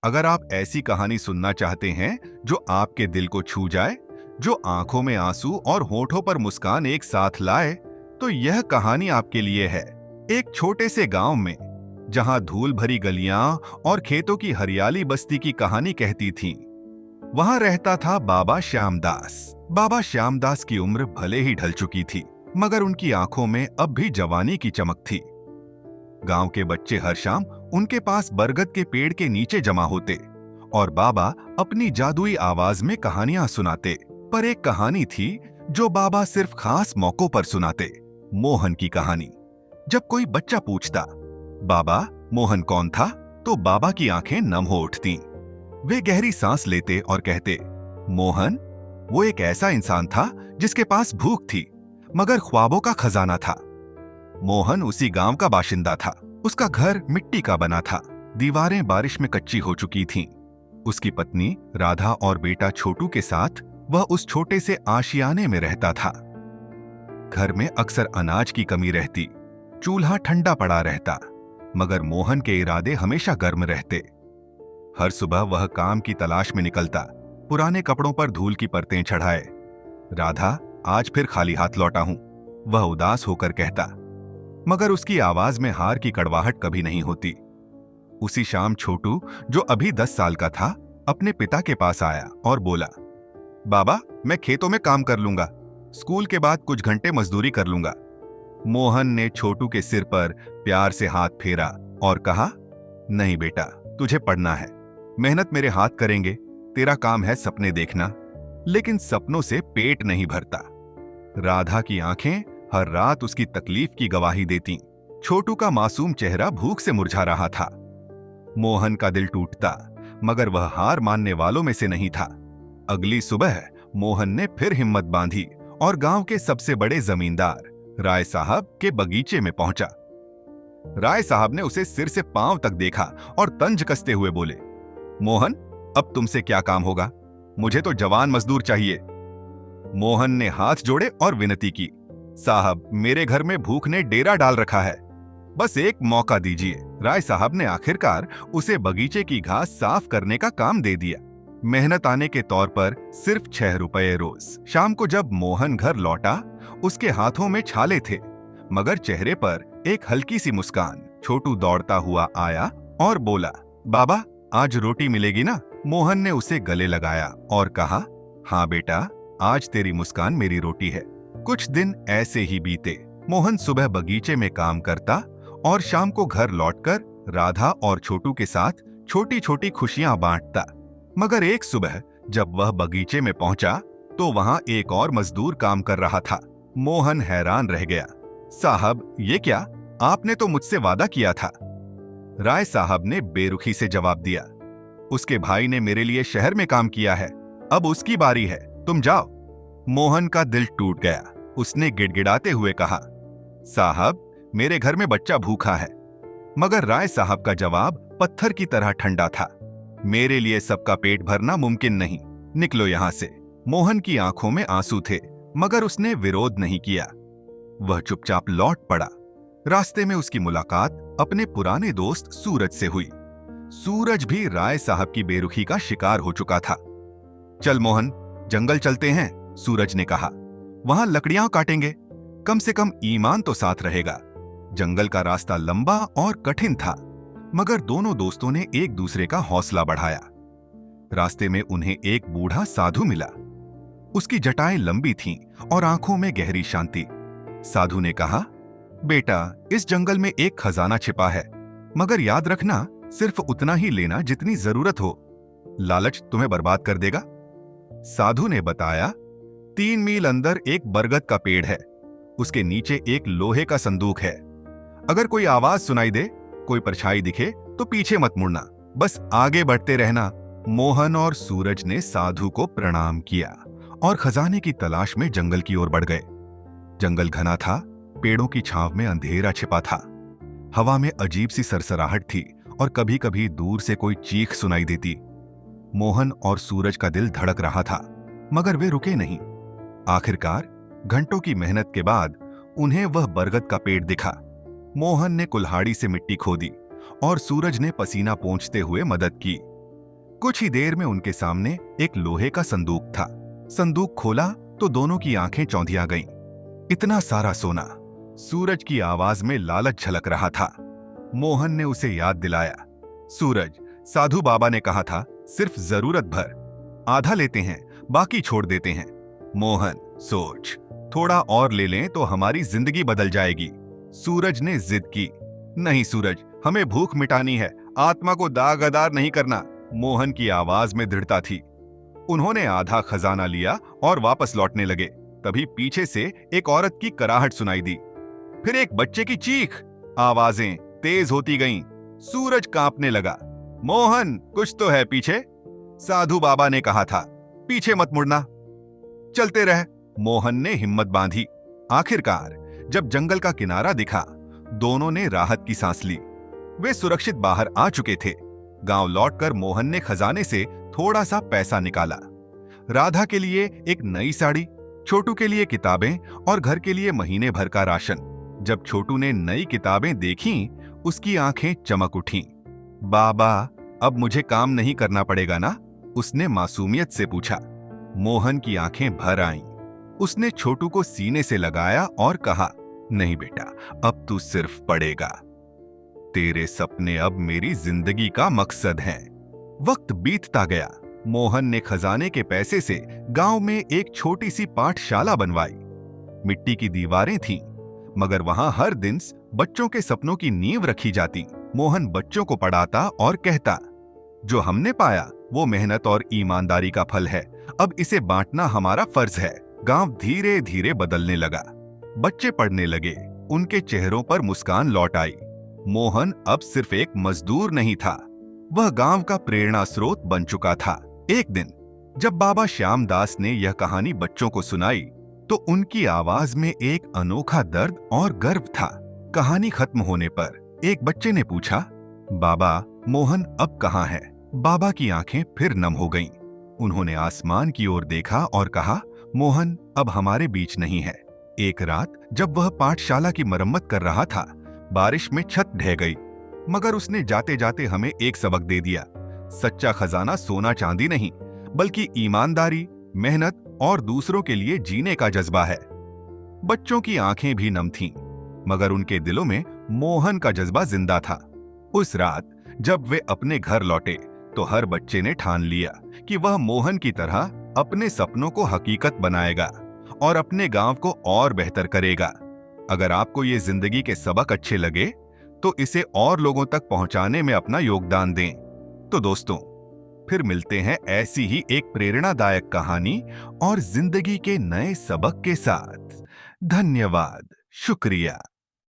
अगर आप ऐसी कहानी सुनना चाहते हैं जो आपके दिल को छू जाए, जो आंखों में आंसू और होठों पर मुस्कान एक साथ लाए, तो यह कहानी आपके लिए है। एक छोटे से गांव में, जहां धूल भरी गलियां और खेतों की हरियाली बस्ती की कहानी कहती थी, वहां रहता था बाबा श्यामदास। बाबा श्यामदास की उम्र भले ही ढल चुकी थी, मगर उनकी आंखों में अब भी जवानी की चमक थी। गांव के बच्चे हर शाम उनके पास बरगद के पेड़ के नीचे जमा होते और बाबा अपनी जादुई आवाज में कहानियां सुनाते। पर एक कहानी थी जो बाबा सिर्फ खास मौकों पर सुनाते, मोहन की कहानी। जब कोई बच्चा पूछता, बाबा मोहन कौन था, तो बाबा की आंखें नम हो उठती। वे गहरी सांस लेते और कहते, मोहन वो एक ऐसा इंसान था जिसके पास भूख थी, मगर ख्वाबों का खजाना था। मोहन उसी गांव का बाशिंदा था। उसका घर मिट्टी का बना था, दीवारें बारिश में कच्ची हो चुकी थीं। उसकी पत्नी राधा और बेटा छोटू के साथ वह उस छोटे से आशियाने में रहता था। घर में अक्सर अनाज की कमी रहती, चूल्हा ठंडा पड़ा रहता, मगर मोहन के इरादे हमेशा गर्म रहते। हर सुबह वह काम की तलाश में निकलता, पुराने कपड़ों पर धूल की परतें चढ़ाए। राधा, आज फिर खाली हाथ लौटा हूं, वह उदास होकर कहता, मगर उसकी आवाज में हार की कड़वाहट कभी नहीं होती। उसी शाम छोटू, जो अभी 10 साल का था, अपने पिता के पास आया और बोला, बाबा मैं खेतों में काम कर लूंगा, स्कूल के बाद कुछ घंटे मजदूरी कर लूंगा। मोहन ने छोटू के सिर पर प्यार से हाथ फेरा और कहा, नहीं बेटा, तुझे पढ़ना है, मेहनत मेरे हाथ करेंगे, तेरा काम है सपने देखना, लेकिन सपनों से पेट नहीं भरता। राधा की आंखें हर रात उसकी तकलीफ की गवाही देती। छोटू का मासूम चेहरा भूख से मुरझा रहा था। मोहन का दिल टूटता, मगर वह हार मानने वालों में से नहीं था। अगली सुबह मोहन ने फिर हिम्मत बांधी और गांव के सबसे बड़े जमींदार राय साहब के बगीचे में पहुंचा। राय साहब ने उसे सिर से पांव तक देखा और तंज कसते हुए बोले, मोहन अब तुमसे क्या काम होगा, मुझे तो जवान मजदूर चाहिए। मोहन ने हाथ जोड़े और विनती की, साहब मेरे घर में भूख ने डेरा डाल रखा है, बस एक मौका दीजिए। राय साहब ने आखिरकार उसे बगीचे की घास साफ करने का काम दे दिया, मेहनत आने के तौर पर सिर्फ 6 रुपए रोज। शाम को जब मोहन घर लौटा, उसके हाथों में छाले थे, मगर चेहरे पर एक हल्की सी मुस्कान। छोटू दौड़ता हुआ आया और बोला, बाबा आज रोटी मिलेगी ना? मोहन ने उसे गले लगाया और कहा, हाँ बेटा, आज तेरी मुस्कान मेरी रोटी है। कुछ दिन ऐसे ही बीते। मोहन सुबह बगीचे में काम करता और शाम को घर लौटकर राधा और छोटू के साथ छोटी छोटी खुशियां बांटता। मगर एक सुबह जब वह बगीचे में पहुंचा, तो वहां एक और मजदूर काम कर रहा था। मोहन हैरान रह गया, साहब ये क्या, आपने तो मुझसे वादा किया था। राय साहब ने बेरुखी से जवाब दिया, उसके भाई ने मेरे लिए शहर में काम किया है, अब उसकी बारी है, तुम जाओ। मोहन का दिल टूट गया। उसने गिड़गिड़ाते हुए कहा, साहब मेरे घर में बच्चा भूखा है। मगर राय साहब का जवाब पत्थर की तरह ठंडा था, मेरे लिए सबका पेट भरना मुमकिन नहीं, निकलो यहां से। मोहन की आंखों में आंसू थे, मगर उसने विरोध नहीं किया। वह चुपचाप लौट पड़ा। रास्ते में उसकी मुलाकात अपने पुराने दोस्त सूरज से हुई। सूरज भी राय साहब की बेरुखी का शिकार हो चुका था। चल मोहन, जंगल चलते हैं, सूरज ने कहा, वहां लकड़ियां काटेंगे, कम से कम ईमान तो साथ रहेगा। जंगल का रास्ता लंबा और कठिन था, मगर दोनों दोस्तों ने एक दूसरे का हौसला बढ़ाया। रास्ते में उन्हें एक बूढ़ा साधु मिला। उसकी जटाएं लंबी थीं और आंखों में गहरी शांति। साधु ने कहा, बेटा इस जंगल में एक खजाना छिपा है, मगर याद रखना सिर्फ उतना ही लेना जितनी जरूरत हो, लालच तुम्हें बर्बाद कर देगा। साधु ने बताया, 3 मील अंदर एक बरगद का पेड़ है, उसके नीचे एक लोहे का संदूक है। अगर कोई आवाज सुनाई दे, कोई परछाई दिखे, तो पीछे मत मुड़ना, बस आगे बढ़ते रहना। मोहन और सूरज ने साधु को प्रणाम किया और खजाने की तलाश में जंगल की ओर बढ़ गए। जंगल घना था, पेड़ों की छांव में अंधेरा छिपा था। हवा में अजीब सी सरसराहट थी और कभी कभी दूर से कोई चीख सुनाई देती। मोहन और सूरज का दिल धड़क रहा था, मगर वे रुके नहीं। आखिरकार घंटों की मेहनत के बाद उन्हें वह बरगद का पेड़ दिखा। मोहन ने कुल्हाड़ी से मिट्टी खोदी और सूरज ने पसीना पोंछते हुए मदद की। कुछ ही देर में उनके सामने एक लोहे का संदूक था। संदूक खोला तो दोनों की आंखें चौंधिया गईं। इतना सारा सोना। सूरज की आवाज में लालच झलक रहा था। मोहन ने उसे याद दिलाया। सूरज, साधु बाबा ने कहा था सिर्फ जरूरत भर। आधा लेते हैं, बाकी छोड़ देते हैं। मोहन, सोच, थोड़ा और ले लें तो हमारी जिंदगी बदल जाएगी। सूरज ने जिद की। नहीं सूरज, हमें भूख मिटानी है, आत्मा को दागदार नहीं करना। मोहन की आवाज में दृढ़ता थी। उन्होंने आधा खजाना लिया और वापस लौटने लगे। तभी पीछे से एक औरत की कराहट सुनाई दी। फिर एक बच्चे की चीख। आवाजें तेज होती गईं। सूरज कांपने लगा। मोहन, कुछ तो है पीछे। साधु बाबा ने कहा था पीछे मत मुड़ना, चलते रह। मोहन ने हिम्मत बांधी। आखिरकार जब जंगल का किनारा दिखा, दोनों ने राहत की सांस ली। वे सुरक्षित बाहर आ चुके थे। गांव लौटकर मोहन ने खजाने से थोड़ा सा पैसा निकाला। राधा के लिए एक नई साड़ी, छोटू के लिए किताबें और घर के लिए महीने भर का राशन। जब छोटू ने नई किताबें देखीं, उसकी आंखें चमक उठीं। बाबा, अब मुझे काम नहीं करना पड़ेगा ना? उसने मासूमियत से पूछा। मोहन की आंखें भर आईं। उसने छोटू को सीने से लगाया और कहा, नहीं बेटा, अब तू सिर्फ पढ़ेगा। तेरे सपने अब मेरी जिंदगी का मकसद हैं। वक्त बीतता गया। मोहन ने खजाने के पैसे से गांव में एक छोटी सी पाठशाला बनवाई। मिट्टी की दीवारें थीं, मगर वहां हर दिन बच्चों के सपनों की नींव रखी जाती। मोहन बच्चों को पढ़ाता और कहता, जो हमने पाया वो मेहनत और ईमानदारी का फल है। अब इसे बांटना हमारा फर्ज है। गांव धीरे धीरे बदलने लगा। बच्चे पढ़ने लगे। उनके चेहरों पर मुस्कान लौट आई। मोहन अब सिर्फ एक मजदूर नहीं था, वह गांव का प्रेरणा स्रोत बन चुका था। एक दिन जब बाबा श्यामदास ने यह कहानी बच्चों को सुनाई, तो उनकी आवाज में एक अनोखा दर्द और गर्व था। कहानी खत्म होने पर एक बच्चे ने पूछा, बाबा, मोहन अब कहाँ है? बाबा की आंखें फिर नम हो गईं। उन्होंने आसमान की ओर देखा और कहा, मोहन अब हमारे बीच नहीं है। एक रात जब वह पाठशाला की मरम्मत कर रहा था, बारिश में छत ढह गई, मगर उसने जाते जाते हमें एक सबक दे दिया। सच्चा खजाना सोना चांदी नहीं, बल्कि ईमानदारी, मेहनत और दूसरों के लिए जीने का जज्बा है। बच्चों की आंखें भी नम थीं, मगर उनके दिलों में मोहन का जज्बा जिंदा था। उस रात जब वे अपने घर लौटे, तो हर बच्चे ने ठान लिया कि वह मोहन की तरह अपने सपनों को हकीकत बनाएगा और अपने गांव को और बेहतर करेगा। अगर आपको ये जिंदगी के सबक अच्छे लगे, तो इसे और लोगों तक पहुंचाने में अपना योगदान दें। तो दोस्तों, फिर मिलते हैं ऐसी ही एक प्रेरणादायक कहानी और जिंदगी के नए सबक के साथ। धन्यवाद, शुक्रिया।